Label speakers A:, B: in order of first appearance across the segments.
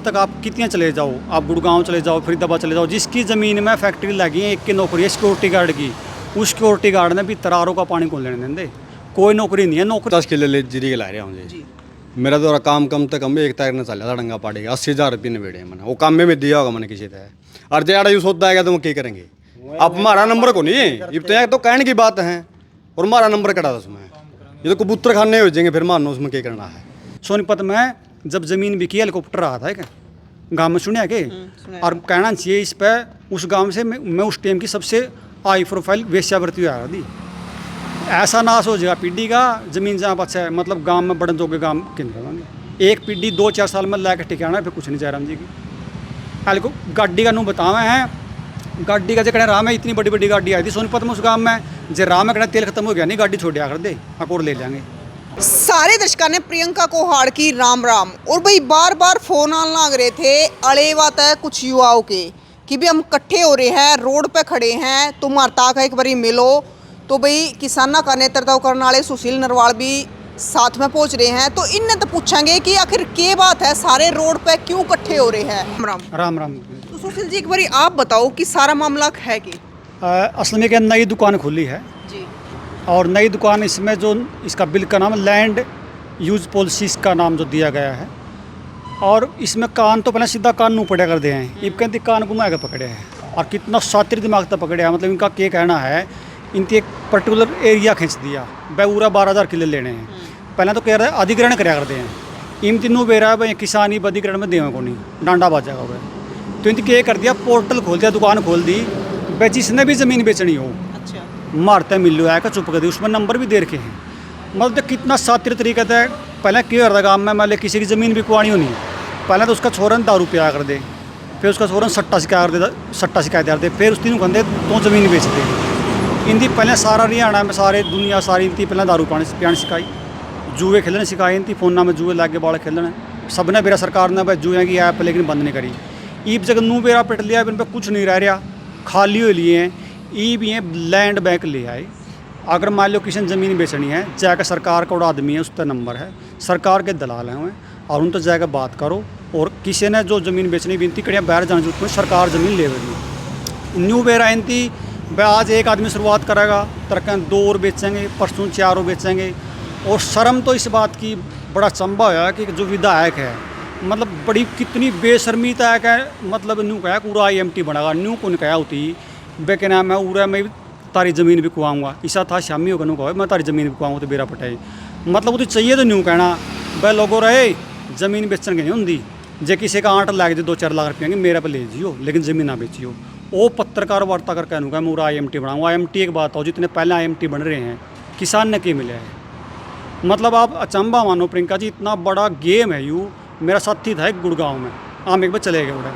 A: तक आप कितने चले जाओ, आप गुड़गांव चले जाओ, फरीदाबाद चले जाओ, जिसकी ज़मीन में फैक्ट्री लगी है, एक की नौकरी है सिक्योरिटी गार्ड की, उस सिक्योरिटी गार्ड ने भी तरारों का पानी कौन लेने देंगे? कोई नौकरी नहीं है। नौकरी
B: 10 किलो ले जीरी के ला रहा हूँ जी। मेरा तो काम कम से कम 1 तारीख ने चल रहा था, डंगा पाड़ेगा 80,000 रुपये ने बेड़े मैंने वो काम में दिया होगा मैंने किसी तरह। और जड़ा यूँ सोचता है तो वो क्या करेंगे? अब हमारा नंबर को नहीं है तो कहने की बात है, और हमारा नंबर कटा था उसमें, ये तो कबूतर खाने हो जाएंगे, फिर मानो उसमें क्या करना है।
A: सोनीपत में जब ज़मीन बिकी हेलीकॉप्टर रहा था क्या गांव में, सुने के? और कहना चाहिए इस पे, उस गांव से मैं उस टाइम की सबसे हाई प्रोफाइल वेश्यावृत्ति आ रही थी। ऐसा नाश हो जाएगा पीढ़ी का, ज़मीन जहाँ अच्छा है, मतलब गांव में बड़न जोगे गांव किन एक पीढ़ी 2-4 साल में लाके ठिकाना फिर कुछ नहीं जयराम जी की हेलीको गाड़ी का नू बतावे हैं। गाड़ी का जगह राह में इतनी बड़ी बड़ी गाड़ी आई थी सोनीपत में, उस गाँव में जे राह में कहना तेल खत्म हो गया नहीं, गाड़ी छोड़ दिया कर दे, अकोर ले जाएंगे।
C: सारे दर्शकों ने प्रियंका को हाड़ की राम राम। और भाई बार बार फोन आने लग रहे थे अड़ेवा तय कुछ युवाओं के कि भी हम इकट्ठे हो रहे हैं, रोड पे खड़े हैं, तुम हरता का एक बारी मिलो। तो भाई किसाना का नेतृत्व करने वाले सुशील नरवाल भी साथ में पहुंच रहे हैं। तो इनने तो पूछेंगे कि आखिर क्या बात है, सारे रोड पे क्यों इकट्ठे हो रहे हैं। राम राम।
A: राम राम।
C: तो सुशील जी एक बारी आप बताओ कि सारा मामला है कि
A: असल में क्या नई दुकान खुली है
C: जी,
A: और नई दुकान इसमें जो इसका बिल का नाम लैंड यूज पॉलिसीज का नाम जो दिया गया है, और इसमें कान तो पहले सीधा कान नू पड़े कर दे हैं, इब कहते कान घुमा के पकड़े हैं, और कितना शातिर दिमाग तक पकड़े हैं। मतलब इनका क्या कहना है, इनके एक पर्टिकुलर एरिया खींच दिया, पूरा 12,000 किले लेने हैं। पहले तो कह रहे अधिग्रहण कराया करते हैं, इन तीनों बेरा भाई किसान अधिग्रहण में देवे को नहीं, डांडा बाजा हुआ है। तो इनकी क्या कर दिया, पोर्टल खोल दिया, दुकान खोल दी, भाई जिसने भी ज़मीन बेचनी हो मारते मिल लो आया चुप कर दी, उसमें नंबर भी दे रखे हैं। मतलब कितना शातिर तरीका था। पहले क्या करता गाँव में, मान लिया किसी की ज़मीन बिकवानी होनी, पहले तो उसका छोरन दारू पिया कर दे, फिर उसका छोरन सट्टा शिकायत करते, फिर उस तीनों कहते तो ज़मीन बेच दे। इनकी पहले सारा हरियाणा में सारे दुनिया सारी इनकी पहले दारू पियाने सिखाई, जुए खेलने सिखाए, इनकी फोना में जुए लागे बाल खेलने सबने बेरा सरकार ने भाई जुए की ऐप लेकिन बंद नहीं करी। ईब जगह नू बेरा पिट लिया, इन पर कुछ नहीं रह रहा, खाली हो लिए हैं। ईब ये लैंड बैंक ले आए। अगर मान लो किसी ने ज़मीन बेचनी है, जाकर सरकार का उड़ा आदमी है, उस पर नंबर है, सरकार के दलाल हैं और उन तो जाकर बात करो। और किसी ने जो ज़मीन बेचनी बिनती करिया बाहर जाने जरूरत में, सरकार ज़मीन ले रही न्यू बेरा इनती आज एक आदमी शुरुआत करेगा, तरक्न 2 और बेचेंगे, परसों 4 और बेचेंगे। और शर्म तो इस बात की बड़ा चंबा होया कि जो विधायक है, मतलब बड़ी कितनी बेशर्मी तक है। मतलब न्यू कहा पूरा IMT बनेगा, न्यू को नहीं कहा होती बे के नाम मैं उरा मैं तारी ज़मीन बिकवाऊँगा, ऐसा था शामी होगा नू कहो मैं तारी ज़मीन बिकवाऊँगा तो बेरा पटाई। मतलब वो तो चाहिए तो न्यू कहना भाई लोगों रहे ज़मीन बेचन के नहीं होंगी, जे किसी का 8 लाख दे 2-4 लाख रुपये मेरे पे ले जियो, लेकिन ज़मीन ना बेचियो। वो पत्रकार वार्ता कर कहूँगा मैं पूरा IMT बनाऊँगा। IMT एक बात हो, जितने पहले IMT बन रहे हैं किसान ने क्या मिला है। मतलब आप अचंबा मानो प्रियंका जी, इतना बड़ा गेम है यू। मेरा साथी था एक गुड़गांव में, आम एक बार चले गए उड़े,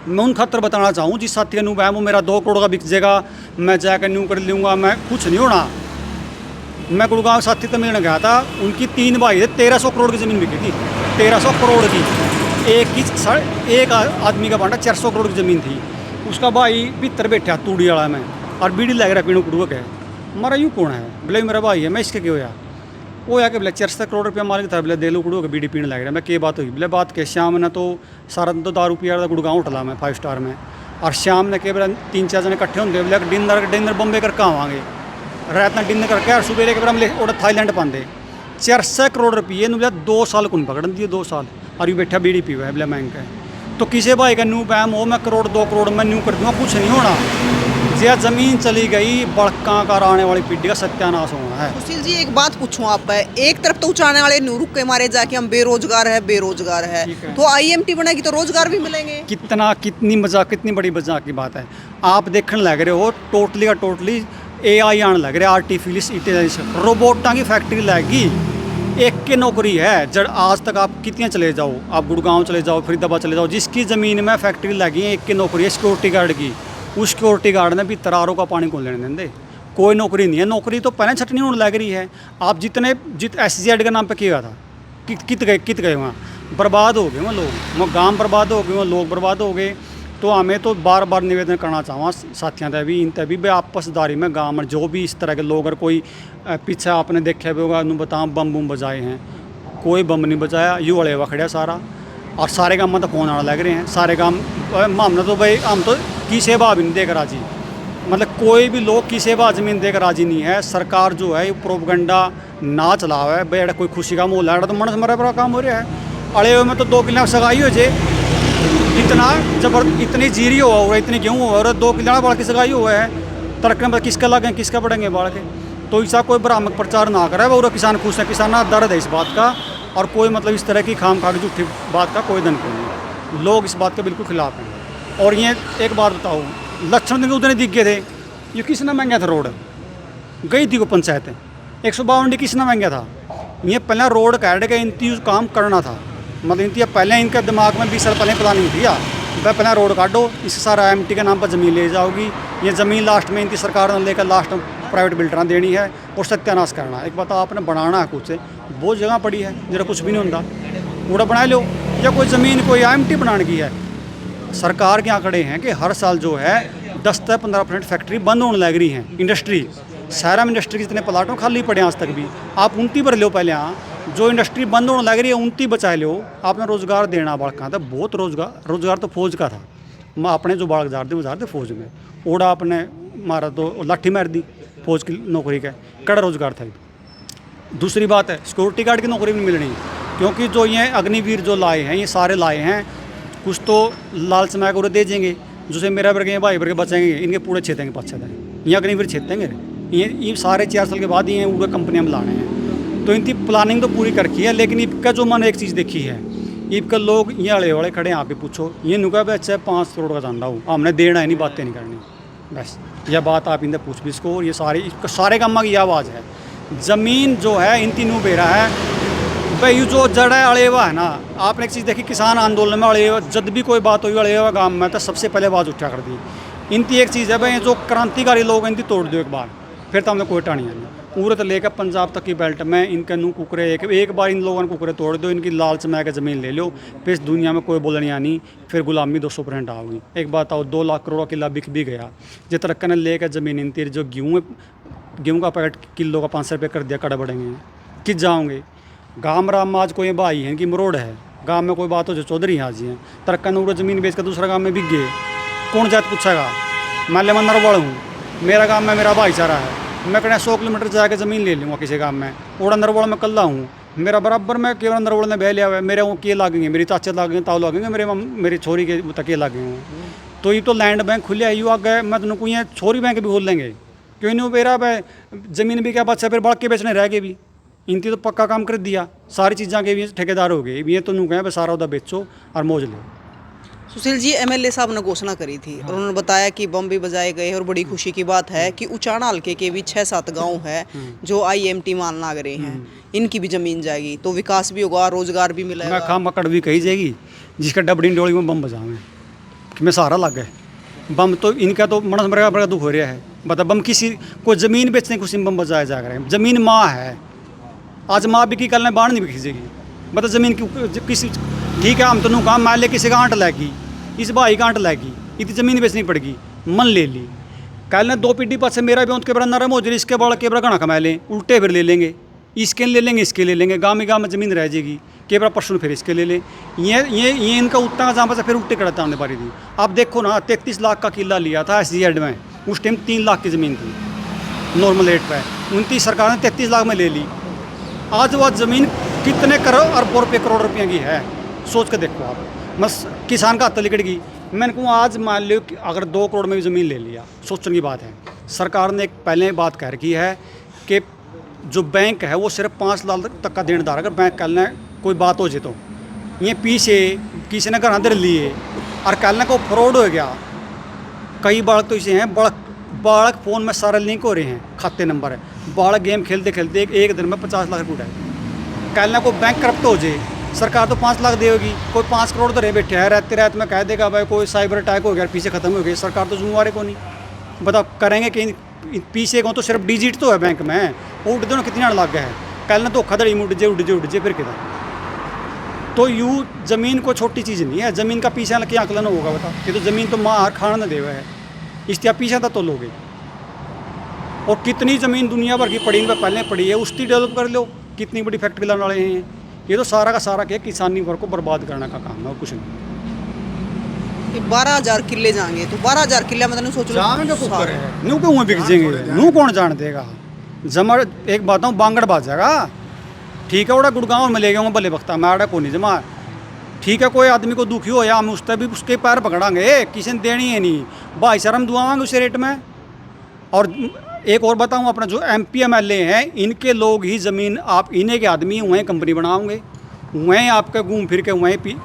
A: मैं उन खतर बताना चाहूँ जिस साथी का नू वो मेरा 2 करोड़ का बिक जाएगा, मैं जाकर न्यू कर लूँगा, मैं कुछ नहीं होना। मैं गुड़गांव साथी तो मिलने गया था, उनकी 3 भाई थे, 1300 करोड़ की ज़मीन बिकी थी, 1300 करोड़ की। एक आदमी का बांटा 400 करोड़ की ज़मीन थी। उसका भाई भीतर बैठा तूड़ी वाला में, और बीड़ी लग रहा पीणु कुड़ुआ के, मरा यूँ कौन है बोले मेरा भाई है, मैं इसके क्यों होया वो या कि बोले 400 करोड़ रुपया मालिक था, बोले दे लो कुड़ुआ के बीड़ी पीने लग रहा। मैं क्या बात हुई, बोले बात के शाम ने तो सारा दिन तो दारू पिया था गुड़गांव उठला मैं 5 स्टार में, और शाम ने के बोले 3-4 जने इकट्ठे होंगे, बोले डिनर बम्बे करके आवांगे, रात में डिनर करके और सुबह लेके हम उड़ा थाईलैंड पाते 400 करोड़ रुपये बोले 2 साल को नहीं पकड़ दिए, 2 साल और ये बैठा बीड़ी पीवा है बोले बैंक है। तो किसी भाई का न्यू बैम हो मैं 1 करोड़ 2 करोड़ में न्यू कर दूँगा, कुछ नहीं होना। जे ज़मीन चली गई बड़का कर आने वाली पीढ़ी का सत्यानाश होना है।
C: सुशील जी एक बात पूछूं आप पे, एक तरफ तो उचाने वाले नूरुक के मारे जाके हम बेरोजगार है, तो IMT बनेगी तो रोजगार भी मिलेंगे।
A: कितनी बड़ी मजाक की बात है। आप देखने लग रहे हो टोटली का टोटली AI आने लग रहे, आर्टिफिशियल इंटेलिजेंस, रोबोटा की फैक्ट्री लगी, एक की नौकरी है। जब आज तक आप कितने चले जाओ, आप गुड़गांव चले जाओ, फरीदाबाद चले जाओ, जिसकी ज़मीन में फैक्ट्री लगी है, एक की नौकरी है सिक्योरिटी गार्ड की, उस सिक्योरिटी गार्ड ने भी तरारों का पानी कौन लेने देंगे? कोई नौकरी नहीं है। नौकरी तो पहले छटनी होने लग रही है। आप SZ के नाम पे किया था, कित गए वहाँ, बर्बाद हो गए वहाँ लोग, वहाँ गाँव बर्बाद हो गए, वहाँ लोग बर्बाद हो गए। तो हमें तो बार बार निवेदन करना चाहूँगा साथियों तक भी, इन तक भी आपसदारी में गाँव में जो भी इस तरह के लोग, अगर कोई पीछे आपने देखा भी होगा, बताओ बम बजाए हैं, कोई बम नहीं बजाया, यू अड़े वखड़िया सारा। और सारे काम में तो फ़ोन आने लग रहे हैं, सारे काम हमने तो भाई हम तो की सेवा भी नहीं देकर राजी, मतलब कोई भी लोग की सेवा ज़मीन देकर राजी नहीं है। सरकार जो है ये प्रोपगंडा ना चलावा है भाई, अड़ा कोई खुशी का माहौल है तो मनस मरे पर काम हो रहा है। अड़े हुए में तो 2 किलो सगाई हो जे, इतना जबरदस्त इतनी जीरी हुआ हो, इतनी गेहूँ हुआ और 2 किलो बाढ़ की सगाई हुआ है, तरक्के में किसका लगे किसका बढ़ेंगे बाढ़ के। तो ऐसा कोई भ्रामक प्रचार ना करे और किसान खुश है, किसान ना दर्द है इस बात का, और कोई मतलब इस तरह की खाम खा की झूठी बात का कोई धन नहीं। लोग इस बात के बिल्कुल खिलाफ हैं। और ये एक बात बताओ, लक्षण दिन उतने दिख गए थे, ये किसने महंगा था रोड, गई थी को पंचायत 152 किसने महंगा था। ये पहले रोड काट के इनती काम करना था, मतलब इनती पहले इनके दिमाग में 20 साल पहले प्लानिंग थी भाई पहले रोड काटो, इससे सारा एमटी के नाम पर ज़मीन ले जाओगी, ये ज़मीन लास्ट में इनकी सरकार ने लेकर लास्ट प्राइवेट बिल्डर देनी है और सत्यानाश करना। एक बात आपने बनाना है कुछ, बहुत जगह पड़ी है जरा कुछ भी नहीं होता, उड़ा बना लो, या कोई ज़मीन कोई एमटी बनाने की है। सरकार के यहाँ खड़े हैं कि हर साल जो है 10 से 15% फैक्ट्री बंद होने लग रही हैं। इंडस्ट्री सारा में इंडस्ट्री के जितने प्लाटों खाली पड़े हैं आज तक भी, आप 29 भर लो पहले। यहाँ जो इंडस्ट्री बंद होने लग रही है 29 बचा लो, आपने रोज़गार देना बालका था, बहुत रोज़गार तो फौज का था। मैं अपने जो बालक जार थे फौज में, ओड़ा आपने मारा तो लाठी मार दी फौज की नौकरी का, कड़ा रोज़गार था। दूसरी बात है सिक्योरिटी गार्ड की नौकरी भी मिलनी, क्योंकि जो ये अग्निवीर जो लाए हैं ये सारे लाए हैं, कुछ तो लालच में आकर दे देंगे, जैसे मेरा वर्ग भाई वर्ग बचेंगे, इनके पूरे छेतेंगे 5-6 दिन, ये अग्निवीर छेतेंगे, ये सारे 4 साल के बाद ये पूरे कंपनियाँ में लाने हैं। तो इनकी प्लानिंग तो पूरी कर रखी है, लेकिन इनका जो मैंने एक चीज़ देखी है, इनका लोग ये अड़े वाले खड़े यहाँ पे पूछो, ये नुका पे अच्छा 5 करोड़ का धंधा हो, हमने देना है नहीं, बातें नहीं करनी, बस यह बात आप इनसे पूछ भी इसको। और ये सारे काम की आवाज़ है, ज़मीन जो है इन तीनों बेरा है भाई, जो जड़ है अड़ेवा है ना। आपने एक चीज़ देखी किसान आंदोलन में अड़ेवा, जब भी कोई बात हुई अड़ेवा गाँव में तो सबसे पहले आवाज़ उठा कर दी। इनकी एक चीज़ है भाई, जो क्रांतिकारी लोग इनकी तोड़ दो एक बार, फिर तो हमने कोई टाणी नहीं। पूरे तो लेकर पंजाब तक की बेल्ट में इनके नू कुकरे एक बार इन लोगों ने कुकरे तोड़ दो, इनकी लालच में आकर ज़मीन ले लो, फिर इस दुनिया में कोई बोलने आनी, फिर गुलामी 200% आओगी। एक बात आओ, 2 लाख करोड़ किला बिक भी गया, जिस तरक्का ने लेकर ज़मीन इनती, जो गेहूँ का पैकेट किलो का 500 रुपये कर दिया, कड़े बढ़ेंगे किस जाओगे। गाँव राम में आज कोई भाई है कि मरोड़ है, गाँव में कोई बात हो जो चौधरी हाजी हैं, तरक्का ने वो ज़मीन बेच कर दूसरा गाँव में बिक गए, कौन जात पूछेगा। मान ले मैं नरवड़ हूँ, मेरा गाँव में मेरा भाईचारा है, मैं कहना 100 किलोमीटर जाके ज़मीन ले लूँगा किसी गाँव में, ओड़ा नरवड़ में कल्ला हूँ, मेरा बराबर में केवल नरवड़ ने बह लिया हुआ है, मेरे वो किए लागेंगे, मेरी चाचे लागेंगे, ताऊ लागेंगे, मेरी छोरी के तकिए लागे हुए। तो ये तो लैंड बैंक खुले है, यू आ गए, मैं तुमको ये छोरी बैंक भी खोल लेंगे, क्यों नहीं बेरा ज़मीन भी क्या बच्चा फिर बढ़ के बेचने रह गए भी, इनकी तो पक्का काम कर दिया, सारी चीज़ा के भी ठेकेदार हो गए, ये तो यूँ कहें सारा उदा बेचो और मौज लो।
C: सुशील जी, एमएलए साहब ने घोषणा करी थी और उन्होंने बताया कि बम भी बजाए गए और बड़ी खुशी की बात है कि उचाना हल्के के भी 6-7 गांव है जो आईएमटी मान लाग रहे हैं, इनकी भी ज़मीन जाएगी तो विकास भी होगा, रोजगार भी मिलेगा।
A: मैं खाम मकड़ भी कही जाएगी, जिसका डबड़ी डोली में बम बजावे कि मैं सहारा लग गए बम, तो इनका तो मनस मरेगा बड़ा दुख हो रहा है। बता बम किसी को ज़मीन बेचने खुशी में बम बजाया जा रहा है, ज़मीन माँ है, आज माँ बिकी कल ने बाढ़ नहीं बिखीजेगी। बता ज़मीन किसी ठीक है, हम तो काम मान ले किसी का आंट लगी, इस भाई का आंट लगी, इतनी ज़मीन बेचनी पड़ेगी, मन ले ली, कल ने 2 पीढ़ी पास से मेरा भी के बड़ा नरम हो जाए, इसके बड़ा के बड़ा घना कमा लें, उल्टे फिर ले लेंगे, इसके ले लेंगे, इसके ले लेंगे, गाँव में ज़मीन रह जाएगी, के बड़ा परसों फिर इसके ले लें, ये इनका उतना जहाँ पर फिर उल्टे करता आने पारी थी। अब देखो ना 33 लाख का किला लिया था SGZ में, उस टाइम 3 लाख की ज़मीन थी नॉर्मल रेट पर, 29 सरकार ने 33 लाख में ले ली। आज वह ज़मीन कितने करोड़ रुपये की है, सोच के देखो आप, बस किसान का हाथ लिकड़गी। मैंने कहूँ आज मान लो कि अगर 2 करोड़ में भी ज़मीन ले लिया, सोचने की बात है। सरकार ने एक पहले बात कह रखी है कि जो बैंक है वो सिर्फ 5 लाख तक का देनदार, अगर बैंक कल ने कोई बात हो जाए तो ये पीछे किसी ने घर अंदर लिए और कल ने को फ्रॉड हो गया। कई बालक तो इसे हैं, बालक फ़ोन में सारे लिंक हो रहे हैं, खाते नंबर है, बालक गेम खेलते खेलते एक दिन में 50 लाख रुपये उठाए। कल ना को बैंक करप्ट हो जाए, सरकार तो 5 लाख देगी, कोई 5 करोड़ तो रहे बैठे है, रहते रात में कह देगा भाई कोई साइबर अटैक हो गया, पीछे खत्म हो गई, सरकार तो जिम्मेवार को नहीं बताओ करेंगे कि पीछे को तो सिर्फ डिजिट तो है बैंक में, वो उठ दो ना कितनी लग गया है, कल ना धोखाधड़ी में उठ जाए फिर किधर। तो यूँ ज़मीन को छोटी चीज़ नहीं है, ज़मीन का पीछा क्या आकलन होगा बताओ, ये तो ज़मीन तो माँ खाना न देवा है, इसलिए पीछा था तो लोगे। और कितनी ज़मीन दुनिया भर की पड़ी, इनका पहले पड़ी है, उसकी डेवलप कर लो, कितनी बड़ी फैक्ट्री लाने वाले हैं, ये तो सारा का सारा क्या किसानी वर्ग को बर्बाद करने का काम है और कुछ नहीं।
C: ये 12,000 किले जाएंगे तो 12,000 किले मतलब सोच लो
A: नू क्यों बिक जाएंगे, नू कौन जान देगा। जमा एक बात हूँ बांगड़ बाज जाएगा, ठीक है। उड़ा गुड़गांव में ले गया भले वक्ता मैं आड़ा को नहीं जमा, ठीक है। कोई आदमी को दुखी हो या हम उससे भी उसके पैर पकड़ांगे, किसी ने देनी है नहीं, भाई सर हम दुआवांगे उसे रेट में। और एक और बताऊं, अपना जो MP MLA हैं इनके लोग ही ज़मीन, आप इन्हें के आदमी वहीं कंपनी बनाओगे, वहीं आपके घूम फिर के वहीं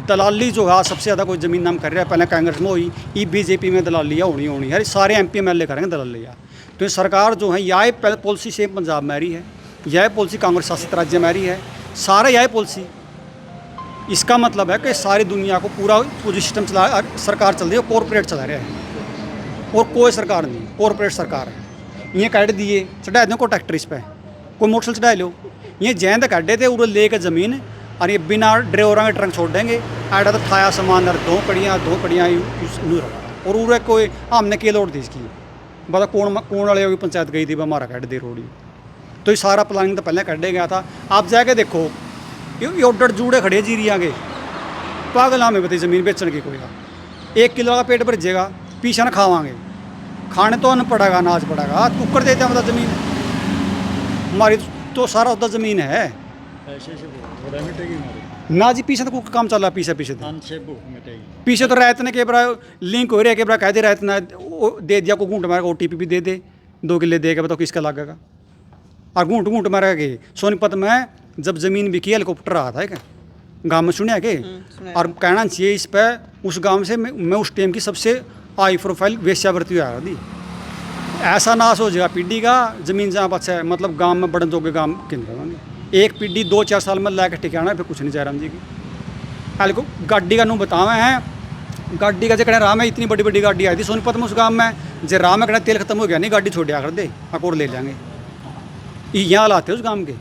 A: दलाली जो है सबसे ज़्यादा कोई ज़मीन नाम कर रहा है। पहले कांग्रेस में हुई, BJP में दलाली होनी है, सारे MP MLA करेंगे दलाली। तो ये सरकार जो है यह पॉलिसी सेम पंजाब में आ रही है, यह पॉलिसी कांग्रेस शासित राज्य में आ रही है, सारा यह पॉलिसी। इसका मतलब है कि सारी दुनिया को पूरी सिस्टम चला सरकार चल रही है, कॉरपोरेट चला रहा है और कोई सरकार नहीं, कॉरपोरेट सरकार है। ये काट दिए चढ़ा दो को ट्रैक्टर इस पर, कोई मोटरसाइकिल चढ़ा लो, ये जैन तक काटे थे उड़े लेकर ज़मीन और ये बिना ड्राइवरों के ट्रंक छोड़ देंगे। आड़ा तो खाया सामान दो कड़ियाँ नहीं रखा और उड़े कोई हमने के लोड दी इसकी बता कौन वाले की पंचायत गई थी हमारा काट दी रोड। तो ये सारा प्लानिंग तो पहले काटे गया था। आप जाके देखो ये ऑर्डर जूड़े खड़े जीरिया के पागल हमें बताइए ज़मीन बेचने की कोई 1 किलो का पेट भर जाएगा, पीछे न खावांगे, खाने तो अन्न पड़ेगा, अनाज पड़ेगा, कुकर देते हैं मतलब ज़मीन हमारी तो सारा उधर ज़मीन है ना जी। पीछे तो कुकर काम चल रहा है, पीछे तो रायत ने के बरा लिंक हो रहा है के बरा कह दे रायत ने दे दिया को घूंट मारेगा, OTP भी दे दे 2 किले दे के बताओ किसका लगेगा। और घूंट मारेगा के सोनीपत में जब ज़मीन बिकी हेलीकॉप्टर रहा था क्या गांव में, सुनिया के और कहना चाहिए इस पर उस गांव से मैं उस टाइम की सबसे हाई प्रोफाइल वेश्यावृत्ति आ रही। ऐसा नाश हो जाएगा पीढ़ी का, ज़मीन जहाँ बचा है मतलब गांव में बड़न जोगे गांव किन एक पीढ़ी 2-4 साल में ला के ठिकाना फिर कुछ नहीं जयराम जी की। हाल को गाड़ी का नू बतावे हैं, गाड़ी का जो कहना राम है इतनी बड़ी बड़ी गाड़ी आई थी सोनीपत में उस गांव में, जो राम में कहना तेल खत्म हो गया नहीं गाड़ी छोड़ दिया कर दे अकोड़ ले जाएंगे। यहाँ लाते उस गांव के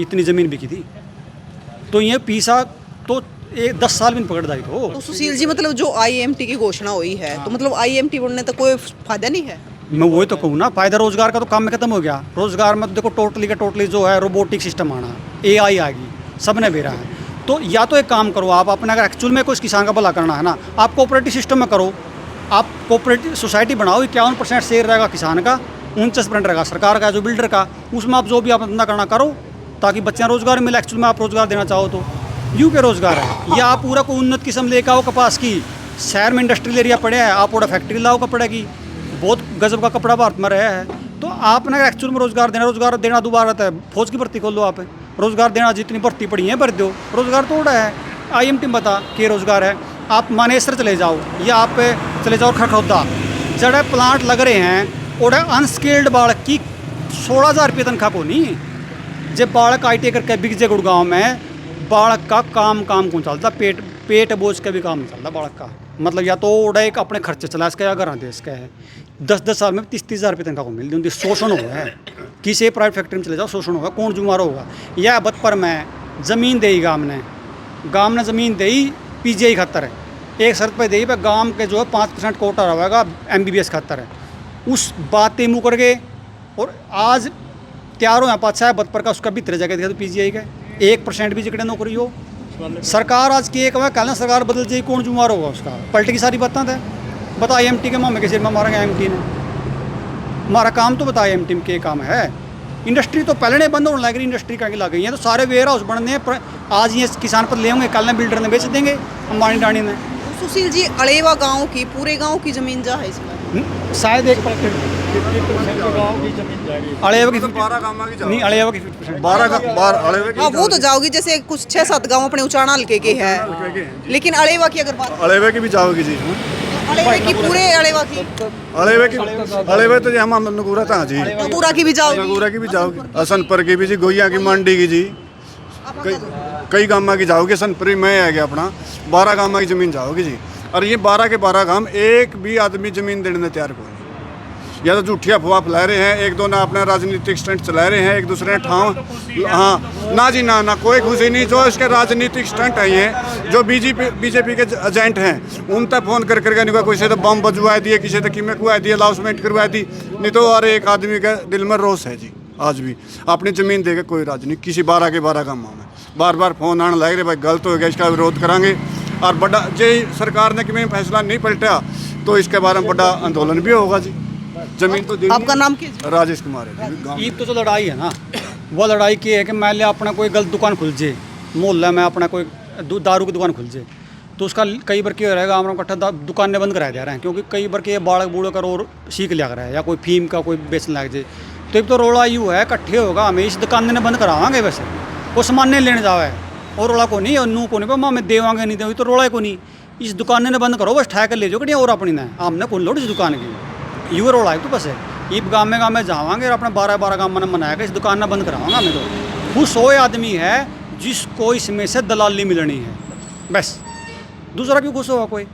A: इतनी ज़मीन बिकी थी। तो ये पीसा तो 10 साल में पकड़ जाए।
C: तो सुशील जी मतलब जो IMT की घोषणा हुई है तो मतलब IMT बनने तो कोई फायदा नहीं है।
A: मैं वही तो कहूँ ना, फायदा रोजगार का तो काम में खत्म हो गया। रोजगार में तो देखो टोटली जो है रोबोटिक सिस्टम आना, AI आ गई, सब ने बेरा है। तो या तो एक काम करो आप अपने, अगर एक्चुअल में कोई किसान का भला करना है ना, आप कोऑपरेटिव सिस्टम में करो, आप कोऑपरेटिव सोसाइटी बनाओ। 51% शेयर रहेगा किसान का, 49% रहेगा सरकार का जो बिल्डर का, उसमें आप जो भी आप धंधा करना करो ताकि बच्चे रोजगार मिले। एक्चुअल में आप रोजगार देना चाहो तो यू के रोजगार है, या आप पूरा को उन्नत किस्म लेकर आओ कपास की, शहर में इंडस्ट्रियल एरिया पड़े है, आप पूरा फैक्ट्री लाओ कपड़े की, बहुत गजब का कपड़ा भारत में रहा है। तो आपने अगर एक्चुअल में रोजगार देना दोबारा रहता है, फौज की भर्ती खोल लो, आप रोजगार देना जितनी भर्ती पड़ी है भर दो, रोजगार तो उड़ा है। IMT में बता के रोजगार है। आप मानेसर चले जाओ या आप चले जाओ खरखौदा, जड़े प्लांट लग रहे हैं और अनस्किल्ड बालक की 16,000 रुपये तनख्वाह को नहीं, जब बालक ITI करके बिक जाए गुड़गांव में, बालक का काम कौन चलता, पेट बोझ का भी काम नहीं चलता बालक का। मतलब या तो उड़ा एक अपने खर्चे चला इसका या घर देश का है। 10 साल में 30,000 रुपये तनख्वाह को मिलती उनकी, शोषण हुआ है। किसी प्राइवेट फैक्ट्री में चले जाओ शोषण होगा, कौन जुम्मेवार होगा। या बतपर में ज़मीन देगी गाम ने ज़मीन दी PGI खातर है, एक शर्त पर दी पर गांव के जो है 5% कोटा रहेगा MBBS खातर है, उस बात मुकर गए। और आज तैयार हो पाछा है बतपर का उसका भी 3 जगह दिखा तो PGI का 1% भी जिकड़े नौकरी हो। सरकार आज की एक कल सरकार बदल जाए, कौन जुम्मेवार होगा उसका। पलटी की सारी बातें थे बता IMT के मामे के सिर में मारेंगे IMT ने, हमारा काम तो बता IMT में क्या काम है। इंडस्ट्री तो पहले नहीं बंद होने लग रही, इंडस्ट्री कहीं लग गई है, तो सारे वेयर हाउस बनने हैं। आज ये किसान पर ले होंगे, कल ने बिल्डर ने बेच देंगे, अंबानी डानी ने।
C: सुशील जी अलेवा गांव की पूरे गांव की ज़मीन जा है इसमें
A: शायद 1% अलेवा की नहीं, अलेवा की
C: 12 हाँ वो तो जाओगी, जैसे कुछ 6-7 गांव अपने उचाना हल्के के हैं, लेकिन अलेवा की अगर बात,
D: अलेवे की भी जाओगी जी,
C: अलेवा की पूरे अलेवा की
D: अलेवे तो जी हम नगूरा था जी,
C: नगूरा की भी जाओगी,
D: नगूरा की भी जाओगी, असनपुर की भी जी, गोइया की मंडी की जी, कई गाँव की जाओगी। असनपुर में आ गया अपना 12 गाँव की ज़मीन जाओगी जी। और ये 12 के 12 गाँव एक भी आदमी ज़मीन देने तैयार को नहीं, या तो झूठी अफवाह फैला रहे हैं, एक दो ना अपना राजनीतिक स्टंट चला रहे हैं, एक दूसरे ठाव। हाँ ना जी ना कोई खुशी नहीं। जो इसके राजनीतिक स्टंट आई हैं, जो बीजेपी के एजेंट हैं, उन तक फ़ोन कर करके नहीं, किसी तो बम बजवा दिए, किसी तो कीमत कुआ दिए, लाउसमेंट करवा दी, नहीं तो और एक आदमी के दिल में रोष है जी। आज भी अपनी ज़मीन देकर कोई राजनीति किसी 12 के 12 गाँव में बार बार फोन आने लग रहे भाई गलत हो गया, इसका विरोध करांगे। और बड़ा जे सरकार ने कि फैसला नहीं पलटा तो इसके बारे में बड़ा आंदोलन भी होगा जी। जमीन तो
C: आपका नाम क्या है?
D: राजेश कुमार है जी, गाँव।
A: ईद तो जो लड़ाई है ना, वो लड़ाई की है कि मान लिया अपना कोई गलत दुकान खुल जाए मोहल्ले में, अपना कोई दारू की दुकान खुल जाए तो उसका कई बार क्या रहेगा, हम इकट्ठा दुकानें बंद करा दे रहे हैं, क्योंकि कई बार के बाड़क बूढ़ कर और सीख लिया रहा है, या कोई फीम का कोई बेचने लग जाए तो एक तो रोड़ा यूँ है इकट्ठे होगा, हमें इस दुकान ने बंद करावांगे वैसे वो सामान नहीं लेने जावा है और रोड़ा को नहीं और नू को नहीं माँ में देवांगे नहीं दे तो रोड़ा को नहीं, इस दुकान ने बंद करो बस ठा कर ले जाओ कि और अपनी ना हमने कौन लोड इस दुकान की यूँ रोड़ा है तो बस है। ईब गाँव में जावांगे और अपना 12 गाँव में मनाएगा, इस दुकान में बंद करावांगा हमें तो। खुश वो आदमी है जिसको इसमें से दलाली मिलनी है, बस दूसरा क्यों खुश होगा कोई।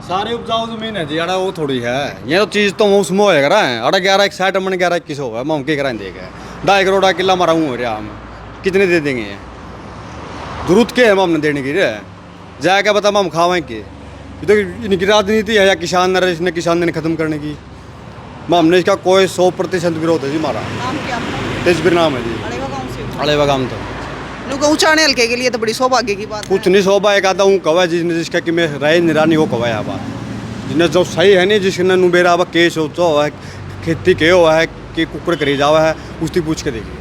B: सारी उपजाऊ जमीन है जी, अड़ा वो थोड़ी है, ये तो चीज़ तो उसमें होएगा रहा है, अड़ा 11 60 मन 11 किस होगा मैं उनके कराएं देगा 2.5 करोड़ किला मारा हूँ हो रहा हम कितने दे देंगे ये जरूरत के है हमने देने की रे, जाएगा बता हम खावें के, ये तो इनकी राजनीति है या किसान ने इसने किसान ने खत्म करने की, हमने इसका कोई 100% विरोध है जी हमारा।
C: नाम क्या आपका?
B: तेजबीर नाम है जी,
C: अड़ेवा गांव से।
B: अड़ेवा गाँव तो
C: नुका ऊंचाने हल्के के लिए तो बड़ी सौभाग्य की बात
B: कुछ
C: है।
B: नहीं शोभा एक आता हूँ कवा जिसने जिसका कि मैं राय निरानी हो कवा है बात जिन्हें जो सही है नहीं जिसने नुबेरा अब केस हो तो है खेती के हुआ है कि कुकर करी जावा है उसकी पूछ के देखिए।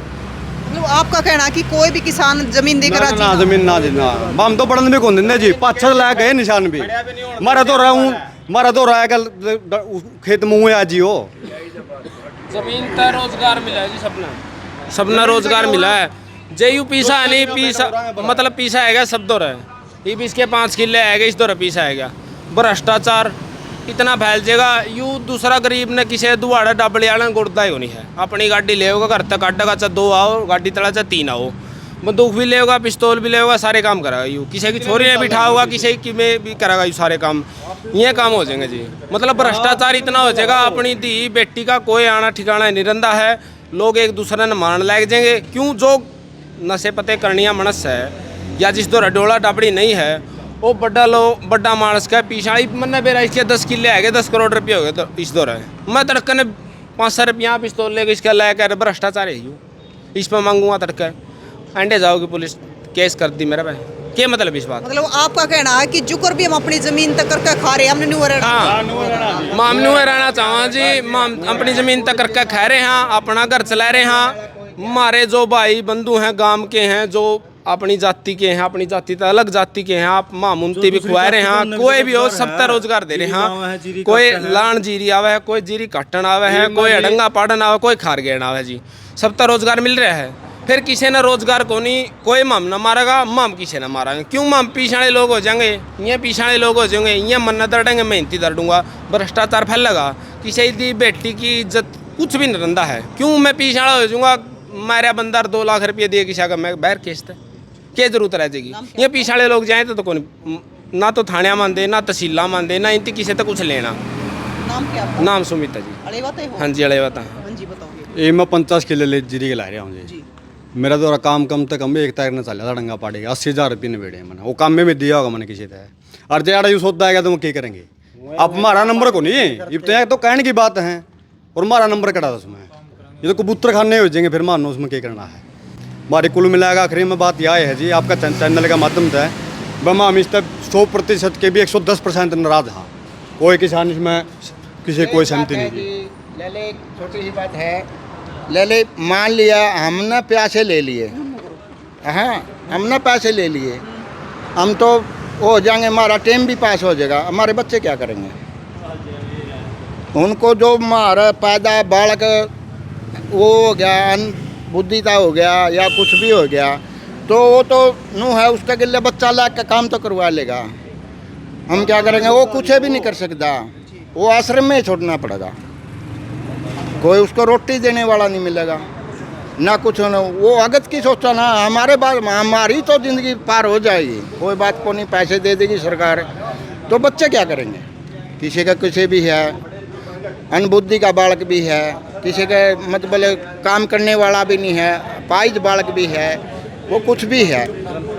C: मतलब आपका कहना है कि कोई भी किसान जमीन देकर
B: ना, ना जमीन ना देना हम तो बढ़न भी कौन देंगे जी, पाछड़ ला गए निशान भी मारा तो रहा हूँ मारा तो रहा खेत मुँह आज ही हो
E: जमीन का रोजगार मिला है जी, सबना रोजगार मिला है। जेयू पीसा नहीं पीसा मतलब पीसा आएगा सब दो रहे, ये भी इसके 5 किले आएगा इस दो पीसा आएगा। भ्रष्टाचार इतना फैल जाएगा यू दूसरा गरीब ने किसी दुआड़ा डबले वाला गुड़ता ही नहीं है, अपनी गाड़ी ले होगा घर तक अड्डा का 2 आओ गाड़ी तला 3 आओ, बंदूक भी ले होगा पिस्तौल भी ले होगा, सारे काम करेगा यू, किसी की छोरी ने बिठा होगा किसी की में भी करेगा यू, सारे काम ये काम हो जाएंगे जी। मतलब भ्रष्टाचार इतना हो जाएगा अपनी धी बेटी का कोई आना ठिकाना नहीं रहता है, लोग एक दूसरे ने मारने लग जाएंगे। क्यों जो नशे पते करनिया मनस है या जिस दो डोला डबड़ी नहीं है वो बड़ा मानस का पिछाड़ी मन बेरा इसके 10 किले आ गए 10 करोड़ रुपये हो गए तो इस दौर है मैं तड़के ने 500 रुपया पिस्तौल लेके इसका लेकर भ्रष्टाचार है यू, इस पर मांगूंगा तड़के अंडे जाओगी पुलिस केस कर दी मेरा भाई, क्या मतलब इस बात।
C: मतलब आपका कहना है कि जुकर भी हम अपनी जमीन तक करके खा रहे हैं, हमने न्यू
E: हाँ मामनू रहना चाहवा जी, अपनी जमीन तक करके खा रहे हैं, अपना घर चला रहे हैं, हमारे जो भाई बंधु हैं गांव के हैं जो अपनी जाति के हैं, अपनी जाति तो अलग जाति के हैं, आप मामूमती भी खुआ रहे हैं, कोई भी हो सबका रोजगार दे रहे हैं, कोई लान जीरी आवे है, कोई जीरी काटन आवे है, कोई अडंगा पाड़न आवे, कोई खार गेन आवे जी, सबका रोजगार मिल रहा है। फिर किसी ने रोजगार को नहीं कोई माम ना मारेगा, माम किसी ना मारेंगे, क्यों माम पीछाड़े लोग हो जाएंगे, ये पीछाड़े लोग हो जाएंगे, ये मन्ना दर्डेंगे मेहनती दर दूंगा, भ्रष्टाचार फैलेगा, किसी की बेटी की इज्जत कुछ भी नहीं रंदा है, क्यों मैं पीछाड़ा हो जाऊँगा, मेरा बंदर 2 लाख रुपये दिए किसी का मैं बाहर केसता क्या जरूरत रह जाएगी। ये पिछाड़े लोग जाए तो कौन ना तो थाने मानते ना तहसीला मानते ना इनती किसी तक कुछ लेना।
C: नाम क्या आपका?
E: नाम सुमिता जी।
C: अड़ेवा तो हो?
E: हाँ जी अड़ेवा था।
C: हाँ जी बताओगे।
B: ये मैं 50 किले ले जीरी के ला रहा हूँ जी, मेरा तो काम कम से कम 1 तारीख ने चला था डंगा पाड़ेगा 80,000 रुपये ने बेड़े मैंने वो काम में दिया होगा मैंने किसी तरह और जड़ा यूँ सोचता है तो वो क्या करेंगे। अब हमारा नंबर को नहीं ये तो कहने की बात है और हमारा नंबर कटा था उसमें, ये तो कबूतर खाने हो जाएंगे फिर मानो उसमें क्या करना है। हमारी कुल मिलाएगा आखिरी में बात यह है जी आपका चैनल का माध्यम से बमा हम इस तक 100% के भी 110% नाराज हाँ, कोई किसान इसमें किसी कोई सहमति नहीं की।
F: ले ले छोटी सी बात है, ले ले मान लिया हमने पैसे ले लिए, हाँ हमने पैसे ले लिए, हम तो हो जाएंगे, हमारा टाइम भी पास हो जाएगा, हमारे बच्चे क्या करेंगे। उनको जो हमारा पैदा बालक वो हो गया बुद्धिता हो गया या कुछ भी हो गया तो वो तो नू है उसके के लिए बच्चा ला के काम तो करवा लेगा, हम क्या करेंगे, वो कुछ भी नहीं कर सकता, वो आश्रम में ही छोड़ना पड़ेगा, कोई उसको रोटी देने वाला नहीं मिलेगा ना कुछ ना, वो अगत की सोचा ना हमारे बाद हमारी तो ज़िंदगी पार हो जाएगी, कोई बात को नहीं, पैसे दे देगी सरकार तो बच्चे क्या करेंगे। किसी का किसी भी है अनबुद्धि का बालक भी है, किसी के मतलब काम करने वाला भी नहीं है, पाइज बालक भी है, वो कुछ भी है,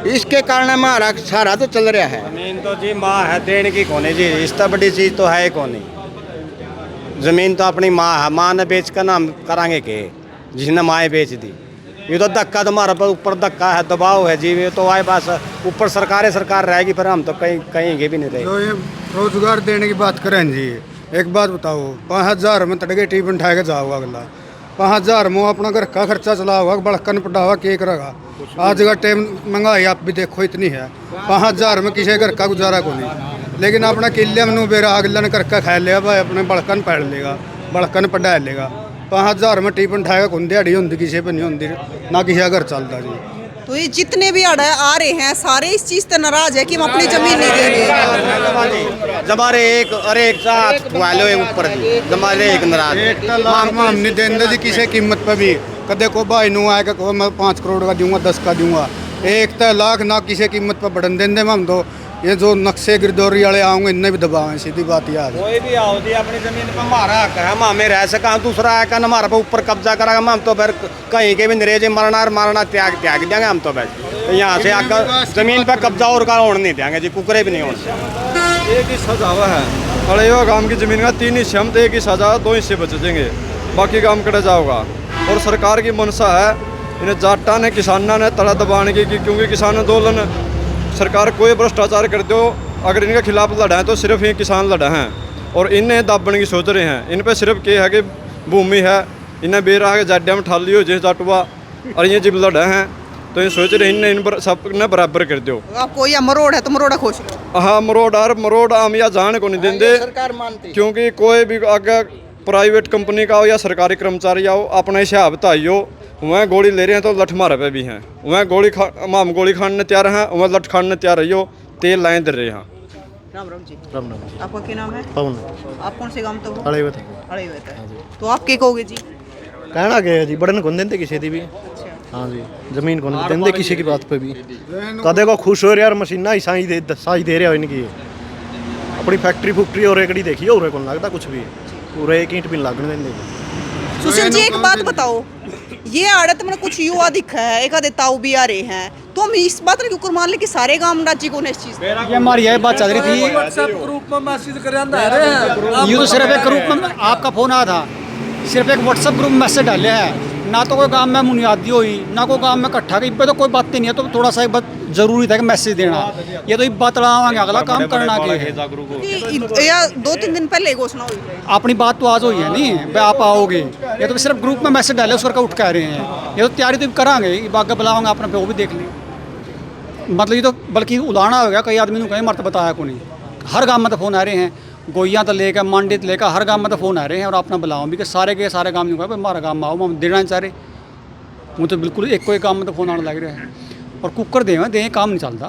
F: इसके कारण हमारा सारा तो चल रहा है।
G: जमीन तो जी माँ है देने की कौन है जी, इससे बड़ी चीज़ तो है कौन नहीं, जमीन तो अपनी माँ है, माँ ने बेच कर ना हम कराएंगे के, जिसने माँ बेच दी ये तो धक्का तो हमारे पास ऊपर धक्का है, दबाव है जी। ये तो आए बस ऊपर सरकार रहेगी, फिर हम तो कहीं भी नहीं रहे।
H: जो ये रोजगार देने की बात करें जी, एक बात बताओ, 5,000 में तड़के टिफिन उठा के जाओगा अगला, 5,000 में अपना घर का खर्चा चलाओगा, बड़कन पटावा के करेगा। आज का टाइम महंगाई आप भी देखो इतनी है, 5,000 में किसी घर का गुजारा को नहीं। लेकिन अपना किले में बेरा अगला ने करके खा लिया भाई, अपने बड़कन पढ़ लेगा, बड़कन पढ़ा लेगा। 5,000 में टिफिन उठाएगा, कौन दिहाड़ी होती किसी पर नहीं होती, ना किसी का घर चलता जी।
C: तो ये जितने भी अड़ आ रहे हैं सारे इस चीज से नाराज है कि हम अपनी जमीन नहीं देंगे।
G: जमारे एक साथ वाले ऊपर जमारे एक नाराज
H: हम नहीं देंगे जी किसी कीमत पर भी। कदे को भाई नू आएगा को मैं 5 करोड़ का दूंगा, 10 का दूंगा, 1 लाख ना किसी कीमत पर बढ़न देंगे हम। तो ये जो नक्शे गिरदौरी वाले आऊँगे इनने भी दबावें, सीधी बात याद।
G: कोई भी आओ जी अपनी जमीन पर हमारा हक है, हम हमें रह सका, दूसरा है कहना हमारे पे ऊपर कब्जा करेगा, हम तो फिर कहीं के भी नरेजे मारना त्याग देंगे हम तो। बस यहाँ से आकर जमीन पर कब्जा और का होने नहीं देंगे जी, कुकरे भी नहीं होने।
I: एक ही सजावा है अड़ेवा गांव की जमीन का 3 हिस्से हम तो एक ही सजा 2 हिस्से बच जाएंगे, बाकी काम कटा जाओगा। और सरकार की मनसा है इन्हें जाटा ने किसानों ने तड़ा दबाने की, क्योंकि किसान आंदोलन सरकार कोई भ्रष्टाचार कर दो, अगर इनके खिलाफ लड़ा है तो सिर्फ ये किसान लड़ा हैं और इन्हें दाबने की सोच रहे हैं। इन पे सिर्फ क्या है कि भूमि है, इन्हें बेरा के जाड्या में ठाली हो जैसे जाटुआ, और ये जब लड़ा हैं तो ये सोच रहे हैं इन पर सब ने बराबर कर दो।
C: आपको या मरोड़ है तो मरोड़ा खुश।
I: हाँ मरोड़ हम या जान को नहीं देंगे,
F: सरकार मानती,
I: क्योंकि कोई भी अगर प्राइवेट कंपनी का हो या सरकारी कर्मचारी आओ अपना हिसाब बताई हो। वह गोली ले रहे हैं तो लठ मारे पे भी हैं, वह हम गोली खाने तैयार हैं, वह लठ खाने तैयार रही हो, तेल लाए दे रहे हैं।
C: राम राम जी।
J: राम राम जी।
C: आपका क्या नाम है?
J: पवन।
C: आप कौन से गांव तो हो?
J: अड़े बता
C: अड़े हुए थे। तो आप क्या कहोगे जी?
J: कहना गया जी, बड़न कौन देते किसी की भी। हाँ जी, जमीन कौन देते किसी की बात पे भी। कदे को खुश हो रहे यार, मशीना ही साई दे रहे हो इनकी। अपनी फैक्ट्री और एकड़ी देखिए, और कौन लगता कुछ भी, पूरे एक ईंट भी लगने देंगे।
C: सुशील जी एक बात बताओ, ये आड़त में कुछ युवा दिखा है, एक आधे ताऊ भी आ रहे हैं, तो हम इस बात के ऊपर मान ले कि सारे गांव राज्य को इस चीज
A: ये हमारी यही बात चल रही थी।
K: व्हाट्सएप ग्रुप में मैसेज कर रहे
A: ये तो सिर्फ एक ग्रुप में आपका फोन आया था, सिर्फ एक व्हाट्सएप ग्रुप में मैसेज डाले हैं, ना तो कोई काम में मुनियादी हुई, ना कोई काम में इकट्ठा की, तो कोई बात नहीं है। तो थोड़ा सा एक बात जरूरी था कि मैसेज देना, ये तो बात लड़ावांगे, अगला काम करना के है।
C: या 2-3 दिन पहले घोषणा हुई है,
A: अपनी बात तो आज हुई है नहीं भाई आप आओगे, ये तो सिर्फ ग्रुप में मैसेज डाले उस करके उठ के आ रहे हैं। ये तो तैयारी तो करांगे, बाग बुलावांगे अपने पे, वो भी देख लें। मतलब ये तो बल्कि उलाना हो गया, कई आदमी ने कहीं मर्त बताया को नहीं। हर गाँव में तो फ़ोन आ रहे हैं, गोइयाँ तो लेकर मंडी तो लेकर हर गाँव में तो फ़ोन आ रहे हैं, और अपना बुलाओ भी कि सारे के सारे काम नहीं हुआ, हमारा काम में आओ, हम देना चाह रहे। वो तो बिल्कुल एक कोई काम में तो फ़ोन आने लग रहा है, और कुकर दे काम नहीं चलता,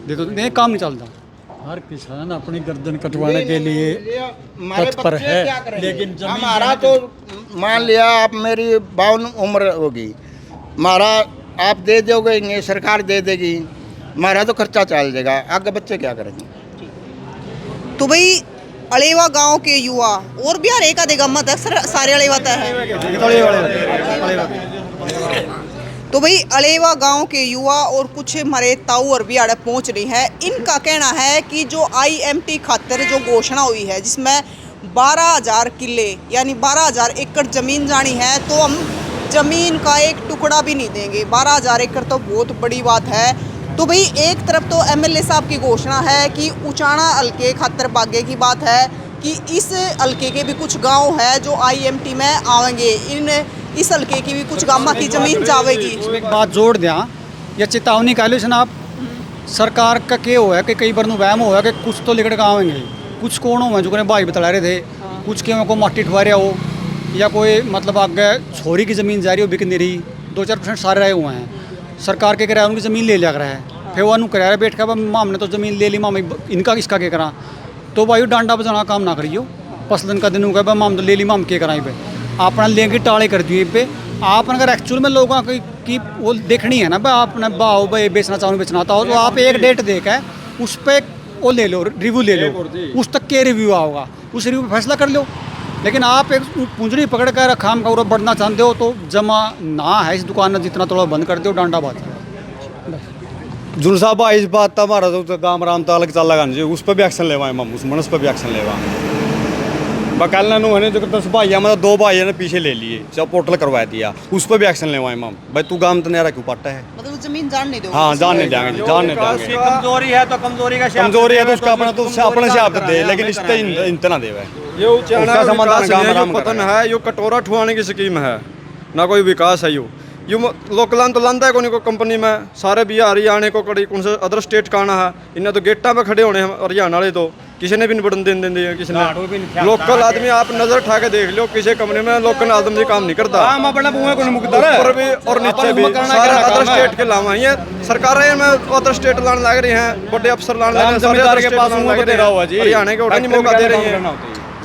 A: दे तो दे काम नहीं चलता।
K: हर किसान अपनी गर्दन कटवाने के लिए तत्पर है, लेकिन
F: हमारा तो मान लिया आप मेरी 52 उम्र होगी, हमारा आप दे दोगे, सरकार दे देगी, हमारा तो खर्चा चल जाएगा, आगे बच्चे क्या करेंगे।
C: तो भाई अलेवा गांव के युवा और भी हर एक आधे गाँव तक सारे अलेवा तक है। तो भाई अलेवा गांव के युवा और कुछ हमारे ताऊ और भी आड़े पहुंच रही है। इनका कहना है कि जो IMT खातर जो घोषणा हुई है, जिसमें 12,000 किले यानी 12,000 एकड़ ज़मीन जानी है, तो हम ज़मीन का एक टुकड़ा भी नहीं देंगे। 12,000 एकड़ तो बहुत बड़ी बात है। तो भाई एक तरफ तो MLA साहब की घोषणा है कि उचाना हल्के खातर बागे की बात है कि इस हल्के के भी कुछ गांव है जो IMT में आवेंगे, इस हल्के की भी कुछ गाँव की ज़मीन जावेगी।
A: इसमें एक बात जोड़ दें, या चेतावनी कह लो आप, सरकार का क्या हुआ है कि कई बार वहम हुआ कि कुछ तो लिकड़ का आवेंगे, कुछ कौन हो जो भाई बता रहे थे, कुछ क्यों को माटी ठुआ रहा हो, या कोई मतलब आगे छोरी की ज़मीन जा रही हो बिक नहीं रही, 2-4% सारे रहे हुए हैं। सरकार के कराया उनकी ज़मीन ले लिया करा है, फिर वह कराया बैठ कर माम ने तो ज़मीन ले ली, माम इनका इसका क्या करा। तो भाई डांडा बजाना काम ना करियो, पसलन का दिन हो गया माम तो ले ली, माम के कराई पे अपना लेंगे टाले कर दिए पे। आप अगर एक्चुअल में लोगों की वो देखनी है ना भाई, आपने भाव भाई बेचना चाहो बेचना था, तो आप एक डेट देकर उस पर वो ले लो, रिव्यू ले लो, उस तक के रिव्यू आओगा, उस रिव्यू पर फैसला कर लो। लेकिन आप एक पूंजड़ी पकड़ कर खाम का बढ़ना चाहते हो तो जमा ना है इस दुकान में, जितना थोड़ा बंद कर दो, डांडा बात
B: जुन साहब इस बात हमारा तो काम राम तालक चल लगा जी, उस पर भी एक्शन लेवाएं हम, उस मनस पर भी एक्शन लेवा। बकालना नु है जो 10 भाइया मतलब 2 भाइयों ने पीछे ले लिए, जब पोर्टल करवा दिया, उस पर भी एक्शन लेवाए हम। भाई तू गांव तो नहीं क्यों पाटा है?
C: मतलब जमीन जान नहीं दो।
B: हाँ जान नहीं देंगे, जान नहीं देंगे।
G: कमजोरी है तो कमजोरी का
B: कमजोरी है तो उसका अपना तो अपने से आप दे, लेकिन इस पे इतना देवे।
I: ये उचाना समाधान गांव पतन है, यो कटोरा ठुआने की स्कीम है, ना कोई विकास है। यू लोकलान तो लांदा है कोई को कंपनी में, सारे बिहार हरियाणा को कड़ी कौन से अदर स्टेट का आना है, इन्हें तो गेटा पे खड़े होने हैं हरियाणा वाले, तो किसी ने भी नहीं बढ़न देने दिए, किसी ने। लोकल आदमी आप नजर उठा के देख लो, किसी कंपनी में लोकल आदमी काम नहीं करता, ऊपर भी और नीचे भी सारे अदर स्टेट के लावा। ये सरकारें में अदर स्टेट लाने लग रही हैं, बड़े अफसर लाने लग रहे हैं, हरियाणा के उठा नहीं मौका दे रही है।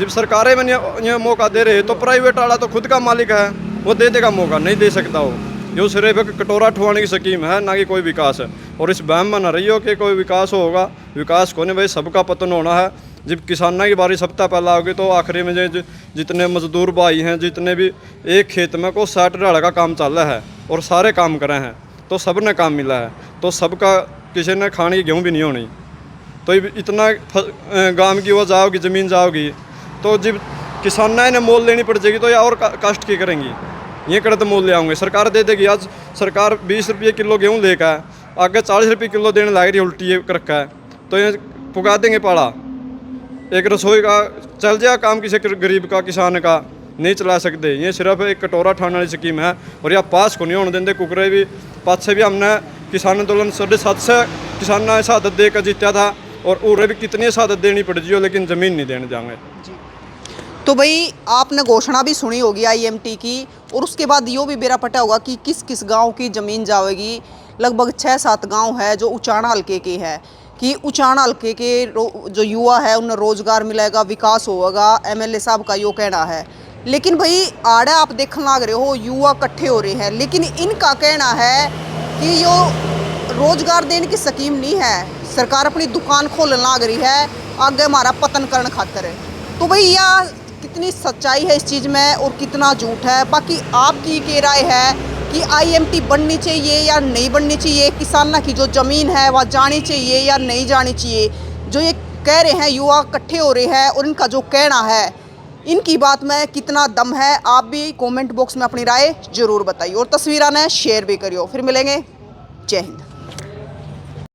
I: जब सरकारें में ये मौका दे रहे हैं तो प्राइवेट वाला तो खुद का मालिक है, वो दे देगा मौका, नहीं दे सकता वो। जो सिर्फ एक कटोरा ठुआने की स्कीम है, ना कि कोई विकास है। और इस बहम में न रही हो कि कोई विकास होगा, विकास को नहीं भाई, सबका पतन होना है। जब किसानों की बारी सबसे पहला होगी तो आखिरी में जितने मजदूर भाई हैं, जितने भी एक खेत में को 60 ढाड़ा का काम चल रहा है और सारे काम करे हैं, तो सब ने काम मिला है, तो सबका किसी ने खाने की गेहूँ भी नहीं होनी। तो इतना गांव की वो जाओगी, ज़मीन जाओगी, तो जब किसानों ने मोल लेनी पड़ जाएगी तो या और कष्ट की करेंगी, ये कड़े तो मोल ले आऊँगे, सरकार दे देगी। आज सरकार 20 रुपये किलो गेहूँ लेकर आगे 40 रुपये किलो देने लग रही है, उल्टी कर रखा है, तो ये पुगा देंगे पाड़ा। एक रसोई का चल जाए काम, किसी गरीब का किसान का नहीं चला सकते। ये सिर्फ एक कटोरा ठाने वाली स्कीम है, और यह पास को नहीं होने देंगे। कुकरे भी पास से भी हमने किसान आंदोलन 7.5 से किसानों शहादत देकर जीता था, और उरे भी कितनी शहादत देनी पड़ जियो, लेकिन ज़मीन नहीं देने जाएंगे।
C: तो भाई आपने घोषणा भी सुनी होगी IMT की, और उसके बाद यो भी बेरा पटा होगा कि किस किस गांव की ज़मीन जाएगी। लगभग 6-7 गांव है जो उचाना हल्के के है, कि उचाना हल्के के जो युवा है उन्हें रोज़गार मिलेगा, विकास होगा, MLA साहब का यो कहना है। लेकिन भाई आड़ा आप देखने लग रहे हो, युवा इकट्ठे हो रहे हैं, लेकिन इनका कहना है कि यो रोज़गार देने की स्कीम नहीं है, सरकार अपनी दुकान खोलने लग रही है आगे हमारा पतन करने खातर है। तो भाई यह कितनी सच्चाई है इस चीज़ में और कितना झूठ है? बाकी आपकी क्या राय है कि IMT बननी चाहिए या नहीं बननी चाहिए? किसानों की जो ज़मीन है वह जानी चाहिए या नहीं जानी चाहिए? जो ये कह रहे हैं युवा इकट्ठे हो रहे हैं और इनका जो कहना है, इनकी बात में कितना दम है? आप भी कमेंट बॉक्स में अपनी राय ज़रूर बताइए और तस्वीरें शेयर भी करियो। फिर मिलेंगे, जय हिंद।